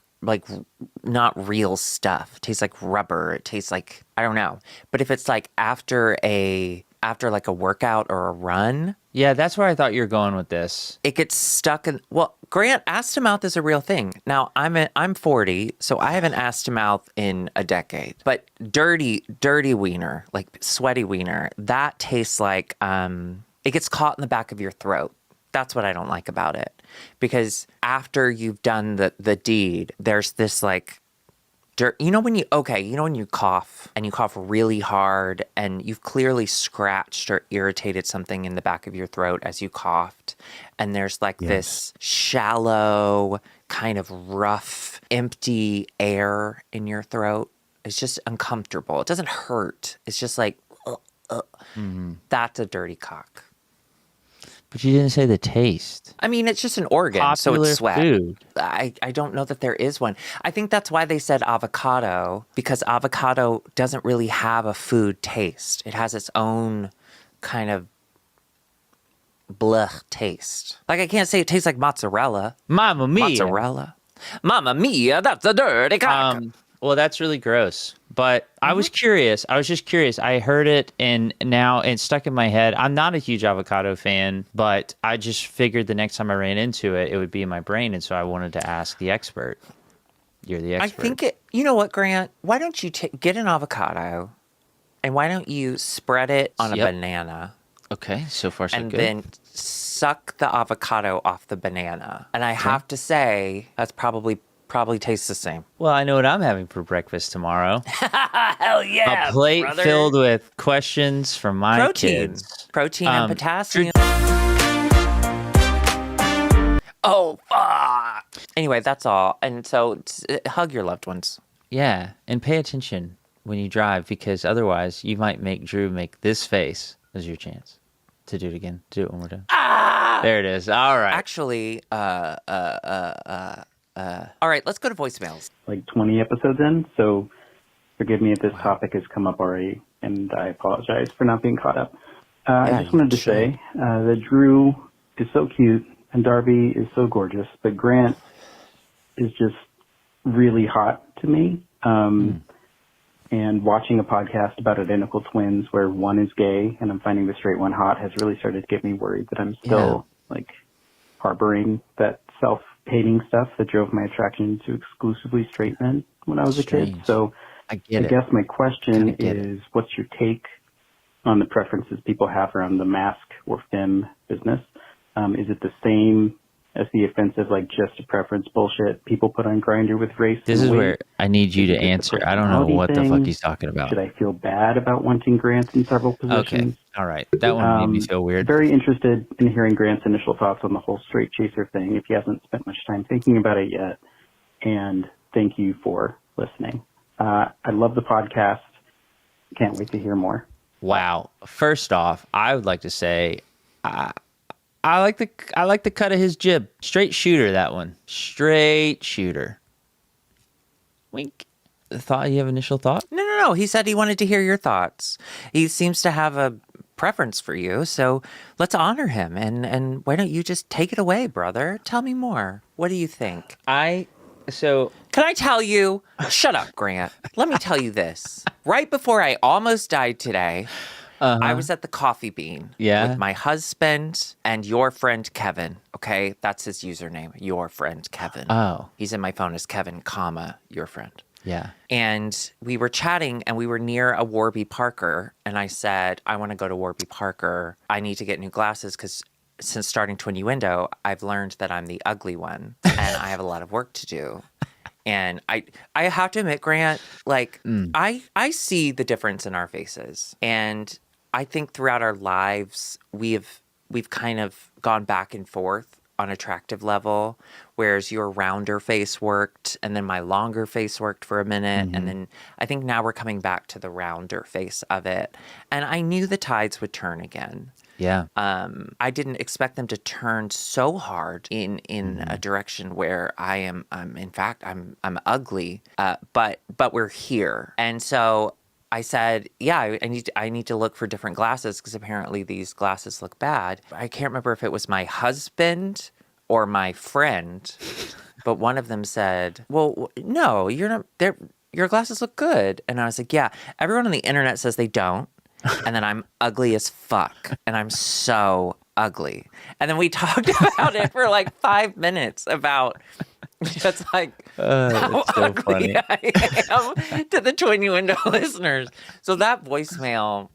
not real stuff. It tastes like rubber. It tastes like, I don't know. But if it's like after like a workout or a run. Yeah, that's where I thought you were going with this. It gets stuck in, well, Grant, ass to mouth is a real thing. Now, I'm 40, so I haven't ass to mouth in a decade. But dirty wiener, like sweaty wiener, that tastes like, it gets caught in the back of your throat. That's what I don't like about it. Because after you've done the deed, there's this like dirt. You know when you cough and you cough really hard and you've clearly scratched or irritated something in the back of your throat as you coughed, and there's like this shallow, kind of rough, empty air in your throat. It's just uncomfortable. It doesn't hurt. It's just like, that's a dirty cock. But you didn't say the taste. I mean, it's just an organ, so it's sweat. Food. I don't know that there is one. I think that's why they said avocado, because avocado doesn't really have a food taste. It has its own kind of blech taste. Like, I can't say it tastes like mozzarella. Mamma mia. Mozzarella. Mamma mia, that's a dirty cock. Well, that's really gross. But I was curious. I was just curious. I heard it, and now it's stuck in my head. I'm not a huge avocado fan, but I just figured the next time I ran into it, it would be in my brain, and so I wanted to ask the expert. You're the expert. I think you know what, Grant? Why don't you get an avocado, and why don't you spread it on a banana? Okay, so far so and good. And then suck the avocado off the banana. And I have to say, that's probably tastes the same. Well, I know what I'm having for breakfast tomorrow. Hell yeah, a plate brother. Filled with questions from my kids. Protein and potassium. Oh, fuck. Anyway, that's all. And so hug your loved ones. Yeah, and pay attention when you drive, because otherwise you might make Drew make this face as your chance to do it again. Do it one more time. There it is. All right. Actually, all right, let's go to voicemails. Like 20 episodes in, so forgive me if this topic has come up already, and I apologize for not being caught up. I just wanted to say that Drew is so cute, and Darby is so gorgeous, but Grant is just really hot to me. And watching a podcast about identical twins where one is gay and I'm finding the straight one hot has really started to get me worried that I'm still like harboring that self-hating stuff that drove my attraction to exclusively straight men when I was a kid. So I guess my question is, what's your take on the preferences people have around the mask or femme business? Is it the same as the offensive, like just a preference bullshit people put on Grindr with race? This is where I need you to answer. I don't know what the fuck he's talking about. Should I feel bad about wanting Grant in several positions? Okay, all right. That one made me feel weird. Very interested in hearing Grant's initial thoughts on the whole straight chaser thing, if he hasn't spent much time thinking about it yet. And thank you for listening. I love the podcast. Can't wait to hear more. Wow. First off, I would like to say I like the cut of his jib. Straight shooter, that one. Straight shooter. Wink. You have initial thought? No. He said he wanted to hear your thoughts. He seems to have a preference for you, so let's honor him. And why don't you just take it away, brother? Tell me more. What do you think? Can I tell you? Shut up, Grant. Let me tell you this. Right before I almost died today, I was at the Coffee Bean with my husband and your friend Kevin. Okay, that's his username. Your friend Kevin. Oh, he's in my phone as Kevin, your friend. Yeah. And we were chatting, and we were near a Warby Parker, and I said, I want to go to Warby Parker. I need to get new glasses because since starting Twinnuendo, I've learned that I'm the ugly one, and I have a lot of work to do. And I have to admit, Grant, like I see the difference in our faces, and I think throughout our lives we've kind of gone back and forth on attractive level, whereas your rounder face worked, and then my longer face worked for a minute, and then I think now we're coming back to the rounder face of it. And I knew the tides would turn again. Yeah. I didn't expect them to turn so hard in a direction where I'm ugly, but we're here. And so I said, yeah, I need to look for different glasses because apparently these glasses look bad. I can't remember if it was my husband or my friend, but one of them said, well, no, you're not, your glasses look good. And I was like, yeah, everyone on the internet says they don't. And then I'm ugly as fuck. And I'm so ugly. And then we talked about it for like 5 minutes about just like how so ugly funny. I am to the Twinnuendo listeners. So that voicemail,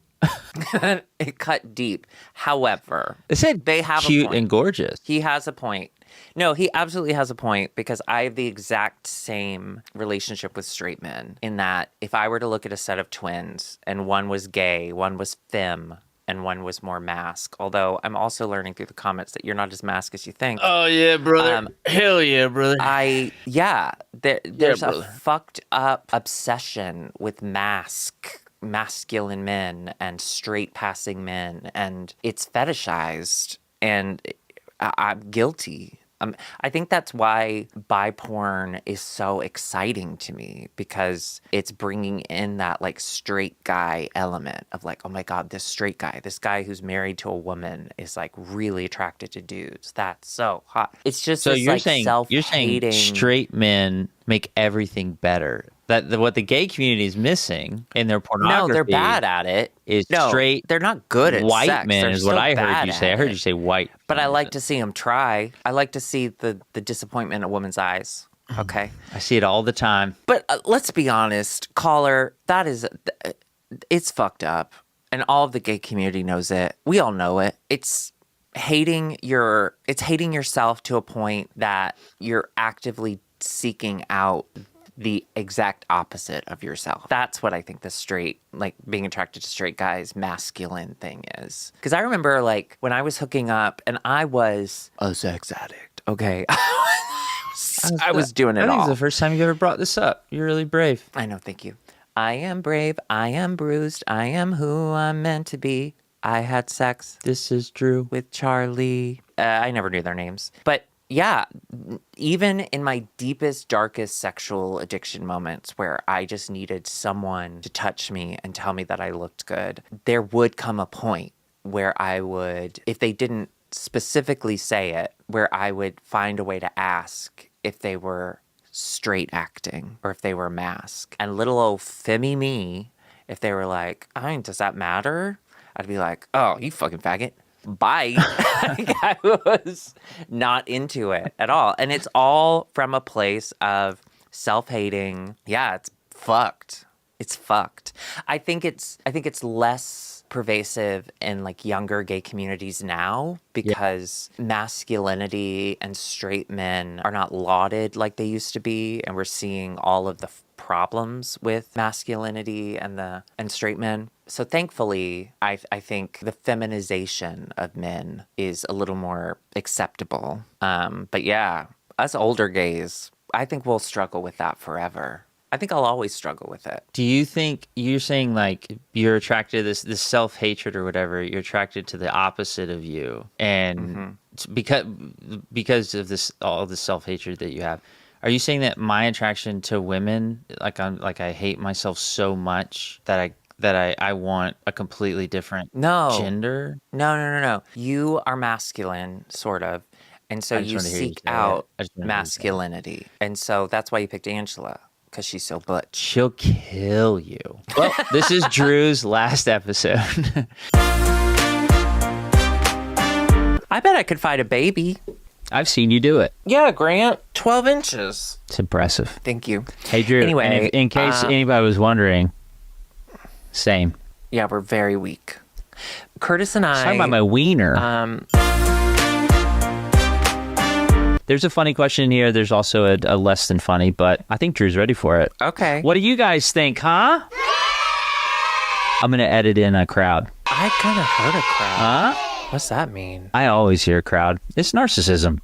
it cut deep. However, It said they have a cute point. and gorgeous. He has a point. No, he absolutely has a point because I have the exact same relationship with straight men in that if I were to look at a set of twins and one was gay, one was femme, and one was more mask, although I'm also learning through the comments that you're not as mask as you think. Oh, yeah, brother. Hell yeah, brother. There's a brother. fucked up obsession with masculine men and straight passing men, and it's fetishized, and I'm guilty. I think that's why bi porn is so exciting to me because it's bringing in that like straight guy element of like, oh my God, this straight guy, this guy who's married to a woman is like really attracted to dudes. That's so hot. It's just So this, you're like, saying straight men make everything better. What the gay community is missing in their pornography. No, they're bad at it. Straight. They're not good at white sex. men They're is what so I heard bad you at say. I heard it. you say white. But I like to see them try. I like to see the disappointment in a woman's eyes. Okay. I see it all the time. But let's be honest, caller, it's fucked up. And all of the gay community knows it. We all know it. It's hating yourself to a point that you're actively seeking out the exact opposite of yourself. That's what I think the straight, like being attracted to straight guys, masculine thing is. Because I remember like when I was hooking up and I was a sex addict, okay? I was doing it I think all. it's the first time you ever brought this up. You're really brave. I know, thank you. I am brave, I am bruised, I am who I'm meant to be. I had sex This is true. with Charlie. I never knew their names. But yeah, even in my deepest, darkest sexual addiction moments where I just needed someone to touch me and tell me that I looked good, there would come a point where I would, if they didn't specifically say it, where I would find a way to ask if they were straight acting or if they were mask. And little old femmy me, if they were like, I mean, does that matter? I'd be like, oh, you fucking faggot. Bye. I was not into it at all. And it's all from a place of self-hating. Yeah, it's fucked. It's fucked. I think it's less pervasive in like younger gay communities now because masculinity and straight men are not lauded like they used to be, and we're seeing all of the problems with masculinity and straight men. So thankfully, I think the feminization of men is a little more acceptable. But yeah, us older gays, I think we'll struggle with that forever. I think I'll always struggle with it. Do you think you're saying like you're attracted to this self-hatred or whatever, you're attracted to the opposite of you, and because of this, all the self-hatred that you have, are you saying that my attraction to women, I hate myself so much that I want a completely different gender? No. You are masculine, sort of. And so you seek out masculinity. And so that's why you picked Angela, because she's so butch. She'll kill you. Well, this is Drew's last episode. I bet I could fight a baby. I've seen you do it. Yeah, Grant. 12 inches. It's impressive. Thank you. Hey, Drew. Anyway, and in case anybody was wondering, same. Yeah, we're very weak. Curtis and I... Talking about my wiener. There's a funny question here. There's also a less than funny, but I think Drew's ready for it. Okay. What do you guys think, huh? I'm going to edit in a crowd. I kind of heard a crowd. Huh? What's that mean? I always hear crowd. It's narcissism.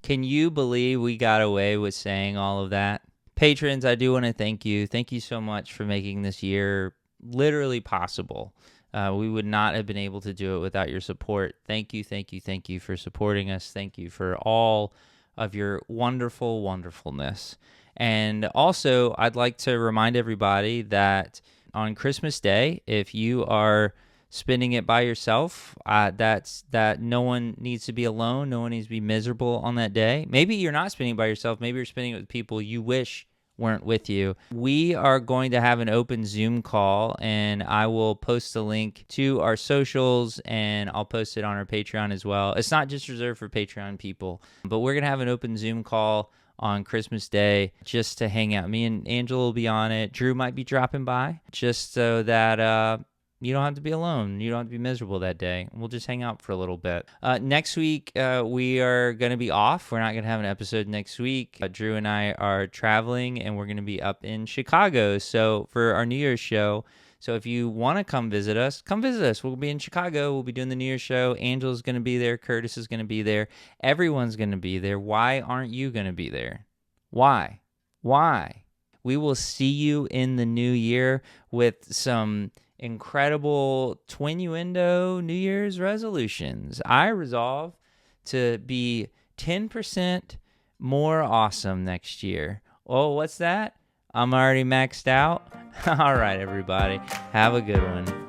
Can you believe we got away with saying all of that? Patrons, I do want to thank you. Thank you so much for making this year literally possible. We would not have been able to do it without your support. Thank you, thank you, thank you for supporting us. Thank you for all of your wonderful wonderfulness. And also, I'd like to remind everybody that on Christmas Day, if you are spending it by yourself, that no one needs to be alone. No one needs to be miserable on that day. Maybe you're not spending it by yourself. Maybe you're spending it with people you wish weren't with you. We are going to have an open Zoom call, and I will post a link to our socials, and I'll post it on our Patreon as well. It's not just reserved for Patreon people, but we're going to have an open Zoom call on Christmas Day just to hang out. Me and Angela will be on it. Drew might be dropping by just so that you don't have to be alone. You don't have to be miserable that day. We'll just hang out for a little bit. Next week, we are going to be off. We're not going to have an episode next week. Drew and I are traveling, and we're going to be up in Chicago. So for our New Year's show, so if you want to come visit us, come visit us. We'll be in Chicago. We'll be doing the New Year's show. Angel's going to be there. Curtis is going to be there. Everyone's going to be there. Why aren't you going to be there? Why? We will see you in the new year with some incredible Twinnuendo New Year's resolutions. I resolve to be 10% more awesome next year. Oh, what's that? I'm already maxed out. All right, everybody. Have a good one.